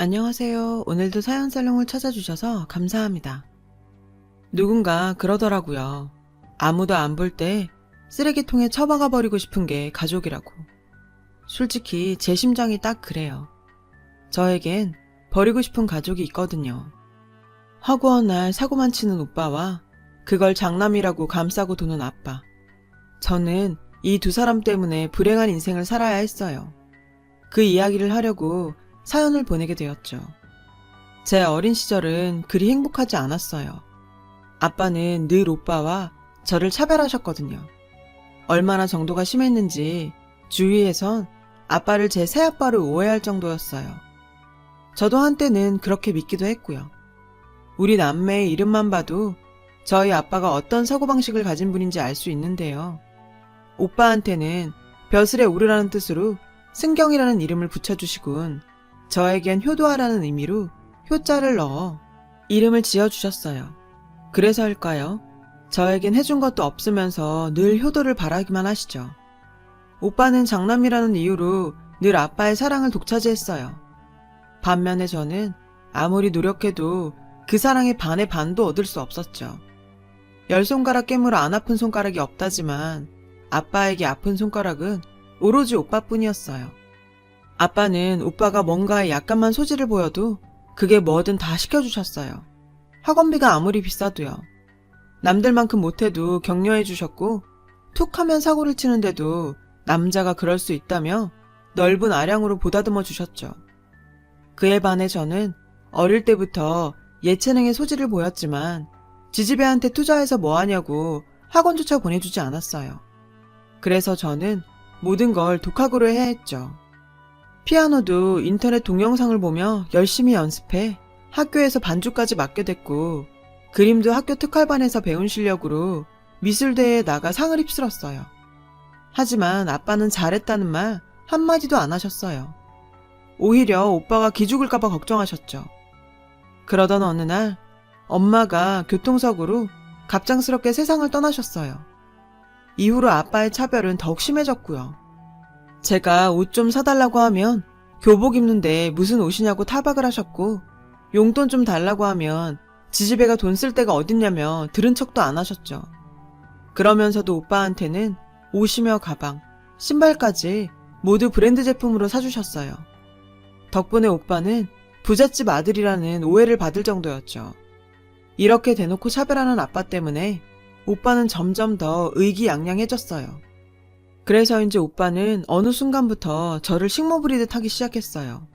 안녕하세요. 오늘도 사연살롱을 찾아주셔서 감사합니다. 누군가 그러더라고요. 아무도 안 볼 때 쓰레기통에 처박아 버리고 싶은 게 가족이라고. 솔직히 제 심정이 딱 그래요. 저에겐 버리고 싶은 가족이 있거든요. 허구한 날 사고만 치는 오빠와 그걸 장남이라고 감싸고 도는 아빠. 저는 이 두 사람 때문에 불행한 인생을 살아야 했어요. 그 이야기를 하려고 사연을 보내게 되었죠. 제 어린 시절은 그리 행복하지 않았어요. 아빠는 늘 오빠와 저를 차별하셨거든요. 얼마나 정도가 심했는지 주위에선 아빠를 제 새아빠로 오해할 정도였어요. 저도 한때는 그렇게 믿기도 했고요. 우리 남매의 이름만 봐도 저희 아빠가 어떤 사고방식을 가진 분인지 알 수 있는데요. 오빠한테는 벼슬에 오르라는 뜻으로 승경이라는 이름을 붙여주시곤 저에겐 효도하라는 의미로 효자를 넣어 이름을 지어주셨어요. 그래서일까요? 저에겐 해준 것도 없으면서 늘 효도를 바라기만 하시죠. 오빠는 장남이라는 이유로 늘 아빠의 사랑을 독차지했어요. 반면에 저는 아무리 노력해도 그 사랑의 반의 반도 얻을 수 없었죠. 10손가락 깨물어 안 아픈 손가락이 없다지만 아빠에게 아픈 손가락은 오로지 오빠뿐이었어요. 아빠는 오빠가 뭔가에 약간만 소질을 보여도 그게 뭐든 다 시켜주셨어요. 학원비가 아무리 비싸도요. 남들만큼 못해도 격려해 주셨고 툭 하면 사고를 치는데도 남자가 그럴 수 있다며 넓은 아량으로 보다듬어 주셨죠. 그에 반해 저는 어릴 때부터 예체능에 소질을 보였지만 지지배한테 투자해서 뭐하냐고 학원조차 보내주지 않았어요. 그래서 저는 모든 걸 독학으로 해야 했죠. 피아노도 인터넷 동영상을 보며 열심히 연습해 학교에서 반주까지 맡게 됐고 그림도 학교 특활반에서 배운 실력으로 미술대회에 나가 상을 휩쓸었어요. 하지만 아빠는 잘했다는 말 한마디도 안 하셨어요. 오히려 오빠가 기죽을까봐 걱정하셨죠. 그러던 어느 날 엄마가 교통사고로 갑작스럽게 세상을 떠나셨어요. 이후로 아빠의 차별은 더욱 심해졌고요. 제가 옷 좀 사달라고 하면 교복 입는데 무슨 옷이냐고 타박을 하셨고 용돈 좀 달라고 하면 지지배가 돈 쓸 데가 어딨냐며 들은 척도 안 하셨죠. 그러면서도 오빠한테는 옷이며 가방, 신발까지 모두 브랜드 제품으로 사주셨어요. 덕분에 오빠는 부잣집 아들이라는 오해를 받을 정도였죠. 이렇게 대놓고 차별하는 아빠 때문에 오빠는 점점 더 의기양양해졌어요. 그래서인지 오빠는 어느 순간부터 저를 식모 부리듯 하기 시작했어요.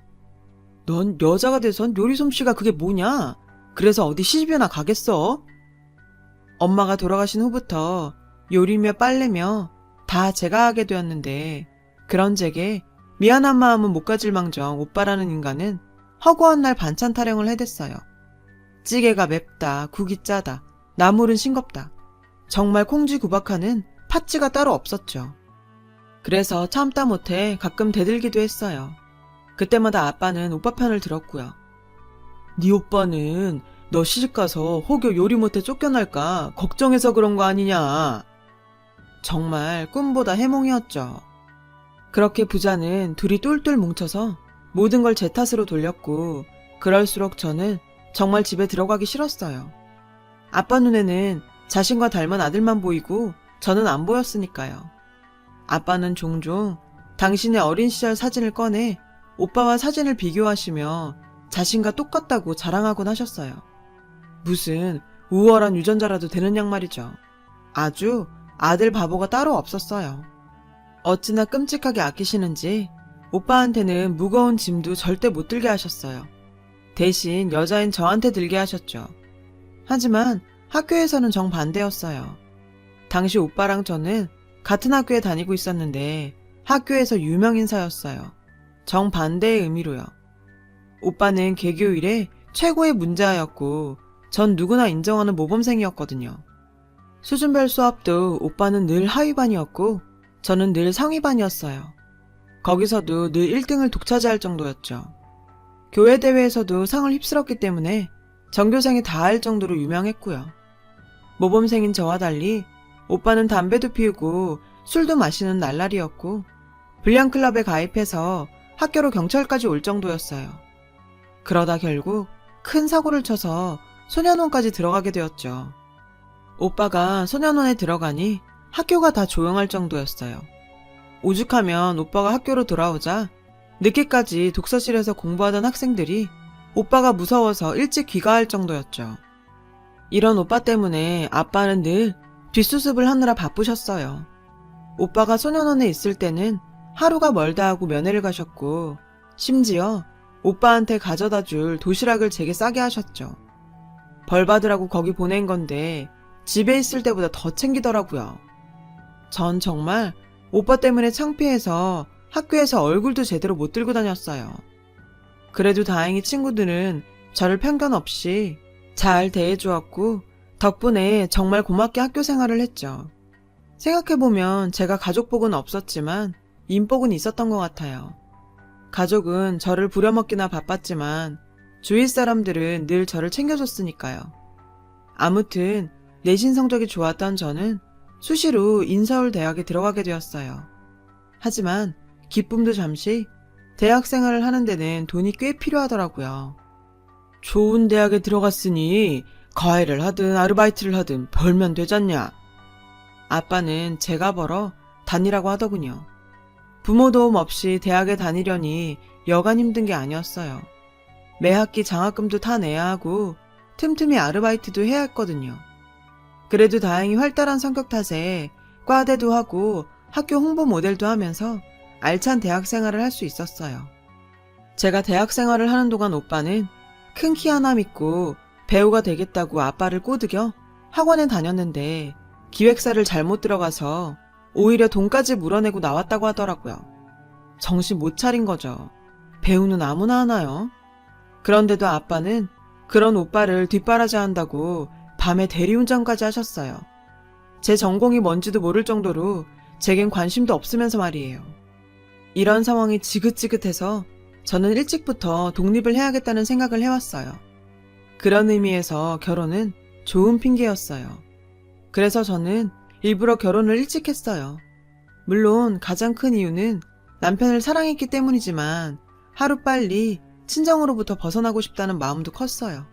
넌 여자가 돼선 요리 솜씨가 그게 뭐냐? 그래서 어디 시집이나 가겠어? 엄마가 돌아가신 후부터 요리며 빨래며 다 제가 하게 되었는데 그런 제게 미안한 마음은 못 가질 망정 오빠라는 인간은 허구한 날 반찬 타령을 해댔어요. 찌개가 맵다, 국이 짜다, 나물은 싱겁다. 정말 콩쥐구박하는 팥쥐가 따로 없었죠. 그래서 참다 못해 가끔 대들기도 했어요. 그때마다 아빠는 오빠 편을 들었고요. 네 오빠는 너 시집가서 혹여 요리 못해 쫓겨날까 걱정해서 그런 거 아니냐. 정말 꿈보다 해몽이었죠. 그렇게 부자는 둘이 똘똘 뭉쳐서 모든 걸 제 탓으로 돌렸고 그럴수록 저는 정말 집에 들어가기 싫었어요. 아빠 눈에는 자신과 닮은 아들만 보이고 저는 안 보였으니까요. 아빠는 종종 당신의 어린 시절 사진을 꺼내 오빠와 사진을 비교하시며 자신과 똑같다고 자랑하곤 하셨어요. 무슨 우월한 유전자라도 되는 양 말이죠. 아주 아들 바보가 따로 없었어요. 어찌나 끔찍하게 아끼시는지 오빠한테는 무거운 짐도 절대 못 들게 하셨어요. 대신 여자인 저한테 들게 하셨죠. 하지만 학교에서는 정반대였어요. 당시 오빠랑 저는 같은 학교에 다니고 있었는데 학교에서 유명인사였어요. 정반대의 의미로요. 오빠는 개교 이래 최고의 문제아였고 전 누구나 인정하는 모범생이었거든요. 수준별 수업도 오빠는 늘 하위반이었고 저는 늘 상위반이었어요. 거기서도 늘 1등을 독차지할 정도였죠. 교회 대회에서도 상을 휩쓸었기 때문에 전교생이 다 알 정도로 유명했고요. 모범생인 저와 달리 오빠는 담배도 피우고 술도 마시는 날라리였고 불량클럽에 가입해서 학교로 경찰까지 올 정도였어요. 그러다 결국 큰 사고를 쳐서 소년원까지 들어가게 되었죠. 오빠가 소년원에 들어가니 학교가 다 조용할 정도였어요. 오죽하면 오빠가 학교로 돌아오자 늦게까지 독서실에서 공부하던 학생들이 오빠가 무서워서 일찍 귀가할 정도였죠. 이런 오빠 때문에 아빠는 늘 뒷수습을 하느라 바쁘셨어요. 오빠가 소년원에 있을 때는 하루가 멀다 하고 면회를 가셨고, 심지어 오빠한테 가져다 줄 도시락을 제게 싸게 하셨죠. 벌 받으라고 거기 보낸 건데 집에 있을 때보다 더 챙기더라고요. 전 정말 오빠 때문에 창피해서 학교에서 얼굴도 제대로 못 들고 다녔어요. 그래도 다행히 친구들은 저를 편견 없이 잘 대해주었고, 덕분에 정말 고맙게 학교 생활을 했죠. 생각해보면 제가 가족복은 없었지만 인복은 있었던 것 같아요. 가족은 저를 부려먹기나 바빴지만 주위 사람들은 늘 저를 챙겨줬으니까요. 아무튼 내신 성적이 좋았던 저는 수시로 인서울 대학에 들어가게 되었어요. 하지만 기쁨도 잠시, 대학 생활을 하는 데는 돈이 꽤 필요하더라고요. 좋은 대학에 들어갔으니 과외를 하든 아르바이트를 하든 벌면 되잖냐. 아빠는 제가 벌어 다니라고 하더군요. 부모 도움 없이 대학에 다니려니 여간 힘든 게 아니었어요. 매 학기 장학금도 다 내야 하고 틈틈이 아르바이트도 해야 했거든요. 그래도 다행히 활달한 성격 탓에 과대도 하고 학교 홍보 모델도 하면서 알찬 대학 생활을 할 수 있었어요. 제가 대학 생활을 하는 동안 오빠는 큰 키 하나 믿고 배우가 되겠다고 아빠를 꼬드겨 학원에 다녔는데 기획사를 잘못 들어가서 오히려 돈까지 물어내고 나왔다고 하더라고요. 정신 못 차린 거죠. 배우는 아무나 하나요? 그런데도 아빠는 그런 오빠를 뒷바라지한다고 밤에 대리운전까지 하셨어요. 제 전공이 뭔지도 모를 정도로 제겐 관심도 없으면서 말이에요. 이런 상황이 지긋지긋해서 저는 일찍부터 독립을 해야겠다는 생각을 해왔어요. 그런 의미에서 결혼은 좋은 핑계였어요. 그래서 저는 일부러 결혼을 일찍 했어요. 물론 가장 큰 이유는 남편을 사랑했기 때문이지만 하루빨리 친정으로부터 벗어나고 싶다는 마음도 컸어요.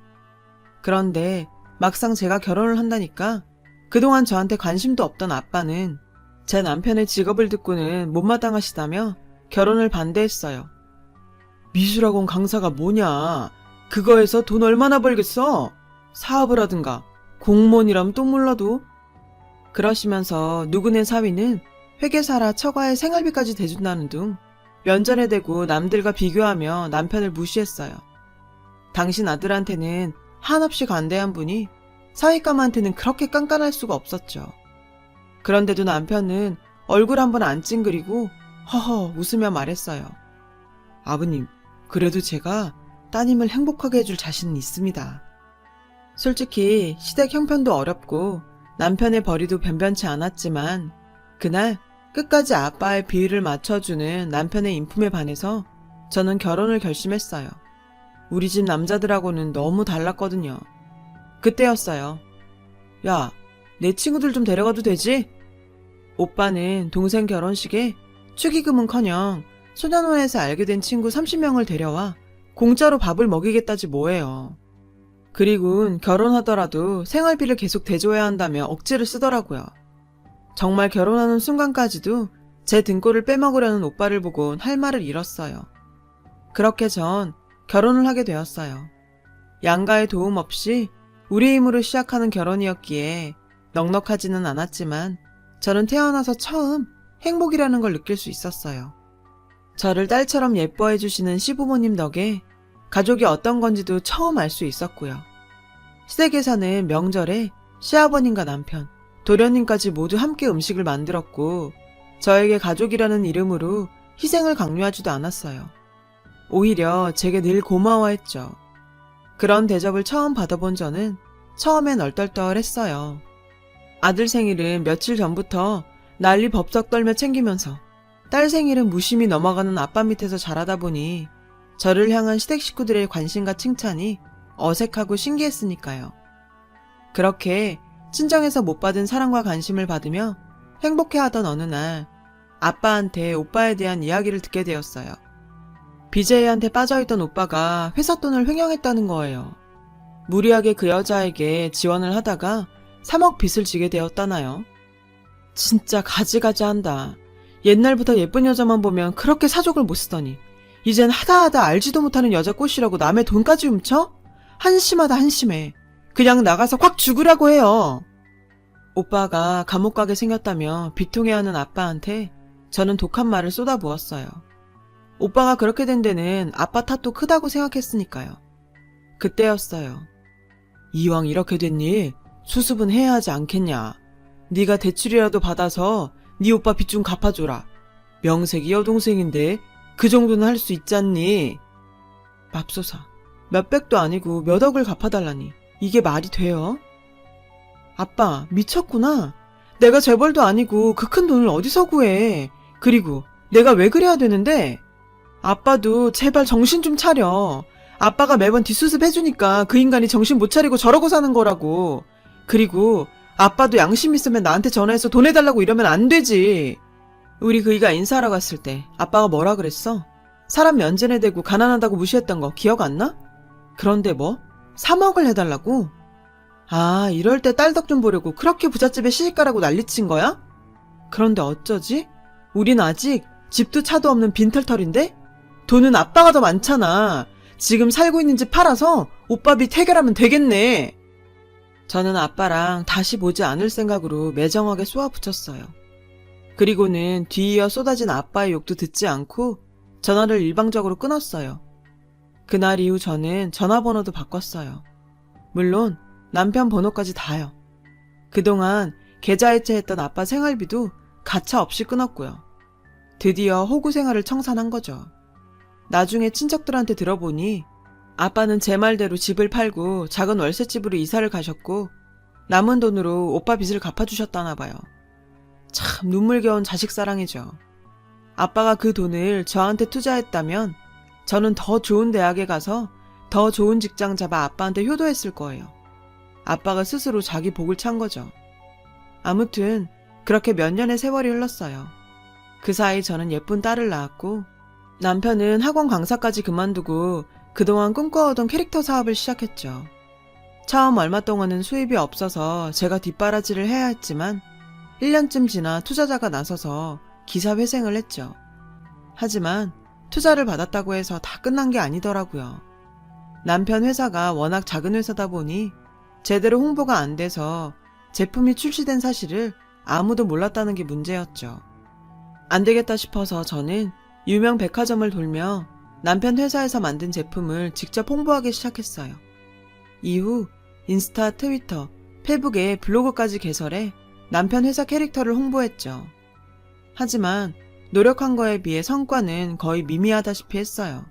그런데 막상 제가 결혼을 한다니까 그동안 저한테 관심도 없던 아빠는 제 남편의 직업을 듣고는 못마땅하시다며 결혼을 반대했어요. 미술학원 강사가 뭐냐? 그거에서 돈 얼마나 벌겠어? 사업을 하든가 공무원이라면 또 몰라도. 그러시면서 누구네 사위는 회계사라 처가에 생활비까지 대준다는 둥 면전에 대고 남들과 비교하며 남편을 무시했어요. 당신 아들한테는 한없이 관대한 분이 사위감한테는 그렇게 깐깐할 수가 없었죠. 그런데도 남편은 얼굴 한번 안 찡그리고 허허 웃으며 말했어요. 아버님, 그래도 제가 따님을 행복하게 해줄 자신은 있습니다. 솔직히 시댁 형편도 어렵고 남편의 벌이도 변변치 않았지만 그날 끝까지 아빠의 비위를 맞춰주는 남편의 인품에 반해서 저는 결혼을 결심했어요. 우리 집 남자들하고는 너무 달랐거든요. 그때였어요. 야, 내 친구들 좀 데려가도 되지? 오빠는 동생 결혼식에 축의금은커녕 소년원에서 알게 된 친구 30명을 데려와 공짜로 밥을 먹이겠다지 뭐예요. 그리고는 결혼하더라도 생활비를 계속 대줘야 한다며 억지를 쓰더라고요. 정말 결혼하는 순간까지도 제 등골을 빼먹으려는 오빠를 보곤 할 말을 잃었어요. 그렇게 전 결혼을 하게 되었어요. 양가의 도움 없이 우리 힘으로 시작하는 결혼이었기에 넉넉하지는 않았지만 저는 태어나서 처음 행복이라는 걸 느낄 수 있었어요. 저를 딸처럼 예뻐해 주시는 시부모님 덕에 가족이 어떤 건지도 처음 알 수 있었고요. 시댁에서는 명절에 시아버님과 남편, 도련님까지 모두 함께 음식을 만들었고 저에게 가족이라는 이름으로 희생을 강요하지도 않았어요. 오히려 제게 늘 고마워했죠. 그런 대접을 처음 받아본 저는 처음엔 얼떨떨했어요. 아들 생일은 며칠 전부터 난리 법석 떨며 챙기면서 딸 생일은 무심히 넘어가는 아빠 밑에서 자라다 보니 저를 향한 시댁 식구들의 관심과 칭찬이 어색하고 신기했으니까요. 그렇게 친정에서 못 받은 사랑과 관심을 받으며 행복해하던 어느 날 아빠한테 오빠에 대한 이야기를 듣게 되었어요. BJ한테 빠져있던 오빠가 회사 돈을 횡령했다는 거예요. 무리하게 그 여자에게 지원을 하다가 3억 빚을 지게 되었다나요. 진짜 가지가지한다. 옛날부터 예쁜 여자만 보면 그렇게 사족을 못 쓰더니 이젠 하다하다 알지도 못하는 여자 꼬시라고 남의 돈까지 훔쳐? 한심하다 한심해. 그냥 나가서 콱 죽으라고 해요. 오빠가 감옥 가게 생겼다며 비통해하는 아빠한테 저는 독한 말을 쏟아부었어요. 오빠가 그렇게 된 데는 아빠 탓도 크다고 생각했으니까요. 그때였어요. 이왕 이렇게 됐니 수습은 해야 하지 않겠냐. 네가 대출이라도 받아서 네 오빠 빚 좀 갚아줘라. 명색이 여동생인데 그 정도는 할 수 있잖니. 맙소사. 몇백도 아니고 몇 억을 갚아달라니 이게 말이 돼요? 아빠 미쳤구나. 내가 재벌도 아니고 그 큰 돈을 어디서 구해. 그리고 내가 왜 그래야 되는데? 아빠도 제발 정신 좀 차려. 아빠가 매번 뒷수습 해주니까 그 인간이 정신 못 차리고 저러고 사는 거라고. 그리고 아빠도 양심 있으면 나한테 전화해서 돈 해달라고 이러면 안 되지. 우리 그이가 인사하러 갔을 때 아빠가 뭐라 그랬어? 사람 면전에 대고 가난하다고 무시했던 거 기억 안 나? 그런데 뭐? 3억을 해달라고? 아, 이럴 때 딸 덕 좀 보려고 그렇게 부잣집에 시집가라고 난리친 거야? 그런데 어쩌지? 우린 아직 집도 차도 없는 빈털털인데? 돈은 아빠가 더 많잖아. 지금 살고 있는 집 팔아서 오빠 빚 해결하면 되겠네. 저는 아빠랑 다시 보지 않을 생각으로 매정하게 쏘아붙였어요. 그리고는 뒤이어 쏟아진 아빠의 욕도 듣지 않고 전화를 일방적으로 끊었어요. 그날 이후 저는 전화번호도 바꿨어요. 물론 남편 번호까지 다요. 그동안 계좌이체했던 아빠 생활비도 가차 없이 끊었고요. 드디어 호구 생활을 청산한 거죠. 나중에 친척들한테 들어보니 아빠는 제 말대로 집을 팔고 작은 월세집으로 이사를 가셨고 남은 돈으로 오빠 빚을 갚아주셨다나 봐요. 참 눈물겨운 자식 사랑이죠. 아빠가 그 돈을 저한테 투자했다면 저는 더 좋은 대학에 가서 더 좋은 직장 잡아 아빠한테 효도했을 거예요. 아빠가 스스로 자기 복을 찬 거죠. 아무튼 그렇게 몇 년의 세월이 흘렀어요. 그 사이 저는 예쁜 딸을 낳았고 남편은 학원 강사까지 그만두고 그동안 꿈꿔오던 캐릭터 사업을 시작했죠. 처음 얼마 동안은 수입이 없어서 제가 뒷바라지를 해야 했지만 1년쯤 지나 투자자가 나서서 기사 회생을 했죠. 하지만 투자를 받았다고 해서 다 끝난 게 아니더라고요. 남편 회사가 워낙 작은 회사다 보니 제대로 홍보가 안 돼서 제품이 출시된 사실을 아무도 몰랐다는 게 문제였죠. 안 되겠다 싶어서 저는 유명 백화점을 돌며 남편 회사에서 만든 제품을 직접 홍보하기 시작했어요. 이후 인스타, 트위터, 페북에 블로그까지 개설해 남편 회사 캐릭터를 홍보했죠. 하지만 노력한 거에 비해 성과는 거의 미미하다시피 했어요.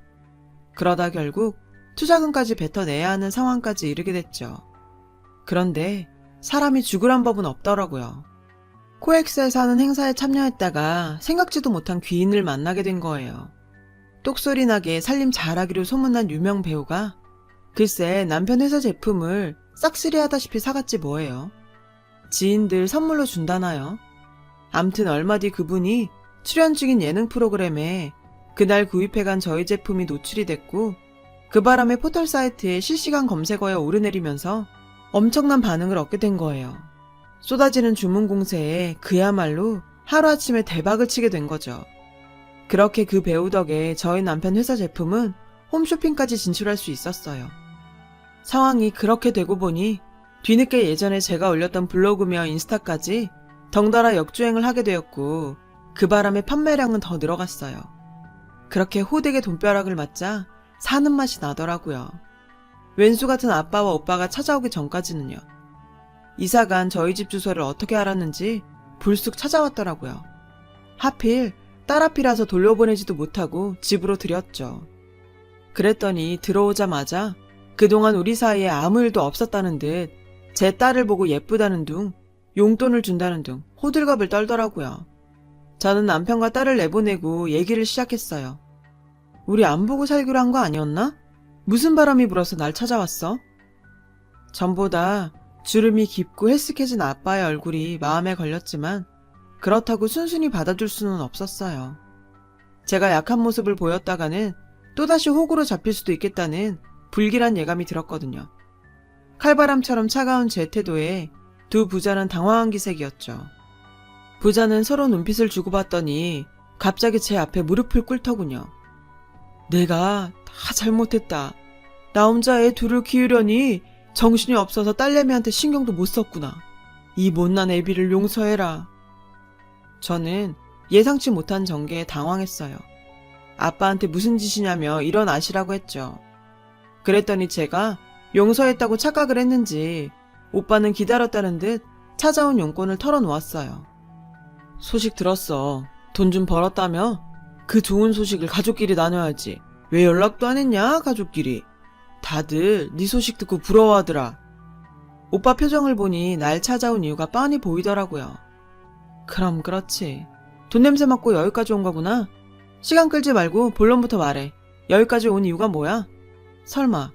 그러다 결국 투자금까지 뱉어내야 하는 상황까지 이르게 됐죠. 그런데 사람이 죽으란 법은 없더라고요. 코엑스에서 하는 행사에 참여했다가 생각지도 못한 귀인을 만나게 된 거예요. 똑소리 나게 살림 잘하기로 소문난 유명 배우가 글쎄 남편 회사 제품을 싹쓸이 하다시피 사갔지 뭐예요. 지인들 선물로 준다나요? 암튼 얼마 뒤 그분이 출연 중인 예능 프로그램에 그날 구입해간 저희 제품이 노출이 됐고 그 바람에 포털 사이트에 실시간 검색어에 오르내리면서 엄청난 반응을 얻게 된 거예요. 쏟아지는 주문 공세에 그야말로 하루아침에 대박을 치게 된 거죠. 그렇게 그 배우 덕에 저희 남편 회사 제품은 홈쇼핑까지 진출할 수 있었어요. 상황이 그렇게 되고 보니 뒤늦게 예전에 제가 올렸던 블로그며 인스타까지 덩달아 역주행을 하게 되었고 그 바람에 판매량은 더 늘어갔어요. 그렇게 호되게 돈벼락을 맞자 사는 맛이 나더라고요. 왼수 같은 아빠와 오빠가 찾아오기 전까지는요. 이사간 저희 집 주소를 어떻게 알았는지 불쑥 찾아왔더라고요. 하필 딸 앞이라서 돌려보내지도 못하고 집으로 들였죠. 그랬더니 들어오자마자 그동안 우리 사이에 아무 일도 없었다는 듯 제 딸을 보고 예쁘다는 둥, 용돈을 준다는 둥 호들갑을 떨더라고요. 저는 남편과 딸을 내보내고 얘기를 시작했어요. 우리 안 보고 살기로 한 거 아니었나? 무슨 바람이 불어서 날 찾아왔어? 전보다 주름이 깊고 헬쓱해진 아빠의 얼굴이 마음에 걸렸지만 그렇다고 순순히 받아줄 수는 없었어요. 제가 약한 모습을 보였다가는 또다시 호구로 잡힐 수도 있겠다는 불길한 예감이 들었거든요. 칼바람처럼 차가운 제 태도에 두 부자는 당황한 기색이었죠. 부자는 서로 눈빛을 주고받더니 갑자기 제 앞에 무릎을 꿇더군요. 내가 다 잘못했다. 나 혼자 애 둘을 키우려니 정신이 없어서 딸내미한테 신경도 못 썼구나. 이 못난 애비를 용서해라. 저는 예상치 못한 전개에 당황했어요. 아빠한테 무슨 짓이냐며 일어나시라고 했죠. 그랬더니 제가 용서했다고 착각을 했는지 오빠는 기다렸다는 듯 찾아온 용건을 털어놓았어요. 소식 들었어. 돈 좀 벌었다며? 그 좋은 소식을 가족끼리 나눠야지. 왜 연락도 안 했냐, 가족끼리. 다들 네 소식 듣고 부러워하더라. 오빠 표정을 보니 날 찾아온 이유가 뻔히 보이더라고요. 그럼 그렇지. 돈 냄새 맡고 여기까지 온 거구나. 시간 끌지 말고 본론부터 말해. 여기까지 온 이유가 뭐야? 설마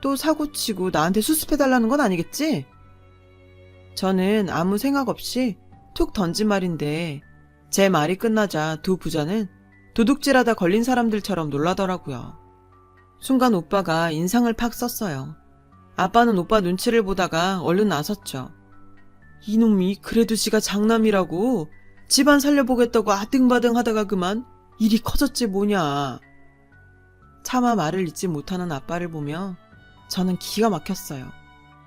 또 사고치고 나한테 수습해달라는 건 아니겠지? 저는 아무 생각 없이 툭 던진 말인데 제 말이 끝나자 두 부자는 도둑질하다 걸린 사람들처럼 놀라더라고요. 순간 오빠가 인상을 팍 썼어요. 아빠는 오빠 눈치를 보다가 얼른 나섰죠. 이놈이 그래도 지가 장남이라고 집안 살려보겠다고 아등바등 하다가 그만 일이 커졌지 뭐냐. 차마 말을 잇지 못하는 아빠를 보며 저는 기가 막혔어요.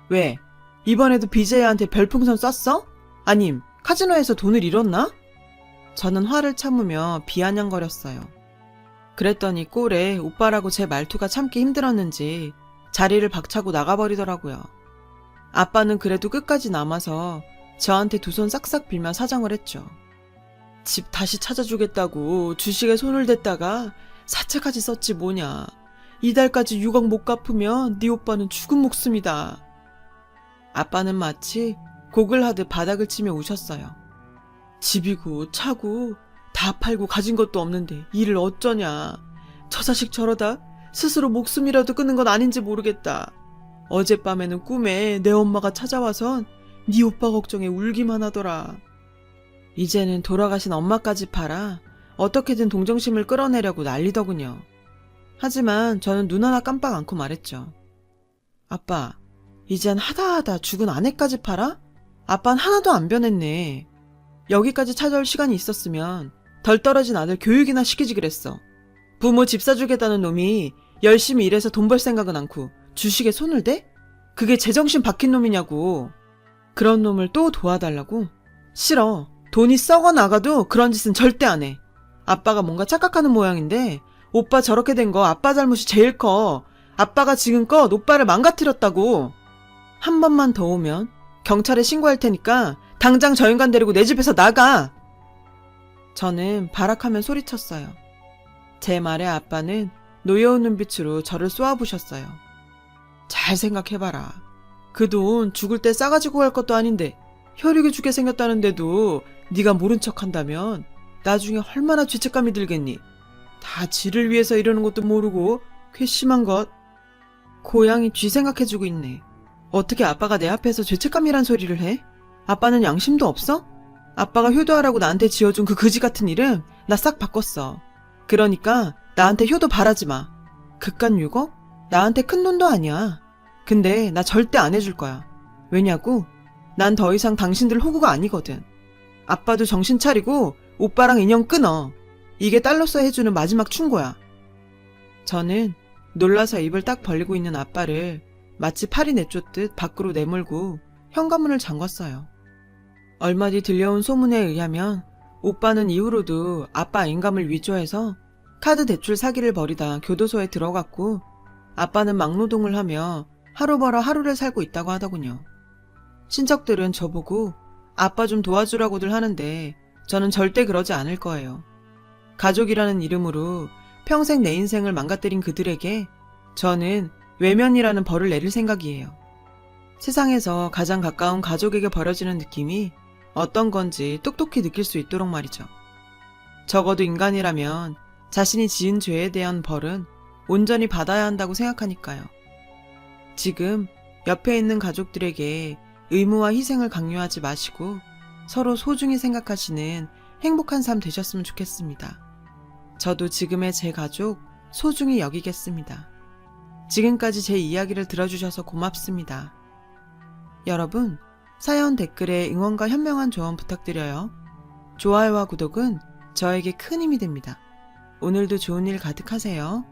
왜? 이번에도 BJ한테 별풍선 쐈어? 아님 카지노에서 돈을 잃었나? 저는 화를 참으며 비아냥거렸어요. 그랬더니 꼴에 오빠라고 제 말투가 참기 힘들었는지 자리를 박차고 나가버리더라고요. 아빠는 그래도 끝까지 남아서 저한테 두 손 싹싹 빌며 사정을 했죠. 집 다시 찾아주겠다고 주식에 손을 댔다가 사채까지 썼지 뭐냐. 이달까지 6억 못 갚으면 네 오빠는 죽은 목숨이다. 아빠는 마치 곡을 하듯 바닥을 치며 우셨어요. 집이고 차고 다 팔고 가진 것도 없는데 일을 어쩌냐. 저 자식 저러다 스스로 목숨이라도 끊는 건 아닌지 모르겠다. 어젯밤에는 꿈에 내 엄마가 찾아와선 네 오빠 걱정에 울기만 하더라. 이제는 돌아가신 엄마까지 팔아 어떻게든 동정심을 끌어내려고 난리더군요. 하지만 저는 눈 하나 깜빡 않고 말했죠. 아빠, 이젠 하다하다 죽은 아내까지 팔아? 아빠는 하나도 안 변했네. 여기까지 찾아올 시간이 있었으면 덜 떨어진 아들 교육이나 시키지 그랬어. 부모 집 사주겠다는 놈이 열심히 일해서 돈 벌 생각은 않고 주식에 손을 대? 그게 제정신 박힌 놈이냐고. 그런 놈을 또 도와달라고? 싫어. 돈이 썩어 나가도 그런 짓은 절대 안 해. 아빠가 뭔가 착각하는 모양인데 오빠 저렇게 된 거 아빠 잘못이 제일 커. 아빠가 지금껏 오빠를 망가뜨렸다고. 한 번만 더 오면 경찰에 신고할 테니까 당장 저 인간 데리고 내 집에서 나가. 저는 발악하며 소리쳤어요. 제 말에 아빠는 노여운 눈빛으로 저를 쏘아부셨어요. 잘 생각해봐라. 그 돈 죽을 때 싸가지고 갈 것도 아닌데 혈육이 죽게 생겼다는데도 네가 모른 척한다면 나중에 얼마나 죄책감이 들겠니? 다 지를 위해서 이러는 것도 모르고 괘씸한 것. 고양이 쥐 생각해주고 있네. 어떻게 아빠가 내 앞에서 죄책감이란 소리를 해? 아빠는 양심도 없어? 아빠가 효도하라고 나한테 지어준 그 그지 같은 이름 나 싹 바꿨어. 그러니까 나한테 효도 바라지 마. 그깟 6억? 나한테 큰 돈도 아니야. 근데 나 절대 안 해줄 거야. 왜냐고? 난 더 이상 당신들 호구가 아니거든. 아빠도 정신 차리고 오빠랑 인연 끊어. 이게 딸로서 해주는 마지막 충고야. 저는 놀라서 입을 딱 벌리고 있는 아빠를 마치 팔이 내쫓듯 밖으로 내몰고 현관문을 잠궜어요. 얼마 뒤 들려온 소문에 의하면 오빠는 이후로도 아빠 인감을 위조해서 카드 대출 사기를 벌이다 교도소에 들어갔고 아빠는 막노동을 하며 하루 벌어 하루를 살고 있다고 하더군요. 친척들은 저보고 아빠 좀 도와주라고들 하는데 저는 절대 그러지 않을 거예요. 가족이라는 이름으로 평생 내 인생을 망가뜨린 그들에게 저는 외면이라는 벌을 내릴 생각이에요. 세상에서 가장 가까운 가족에게 벌어지는 느낌이 어떤 건지 똑똑히 느낄 수 있도록 말이죠. 적어도 인간이라면 자신이 지은 죄에 대한 벌은 온전히 받아야 한다고 생각하니까요. 지금 옆에 있는 가족들에게 의무와 희생을 강요하지 마시고 서로 소중히 생각하시는 행복한 삶 되셨으면 좋겠습니다. 저도 지금의 제 가족 소중히 여기겠습니다. 지금까지 제 이야기를 들어주셔서 고맙습니다. 여러분, 사연 댓글에 응원과 현명한 조언 부탁드려요. 좋아요와 구독은 저에게 큰 힘이 됩니다. 오늘도 좋은 일 가득하세요.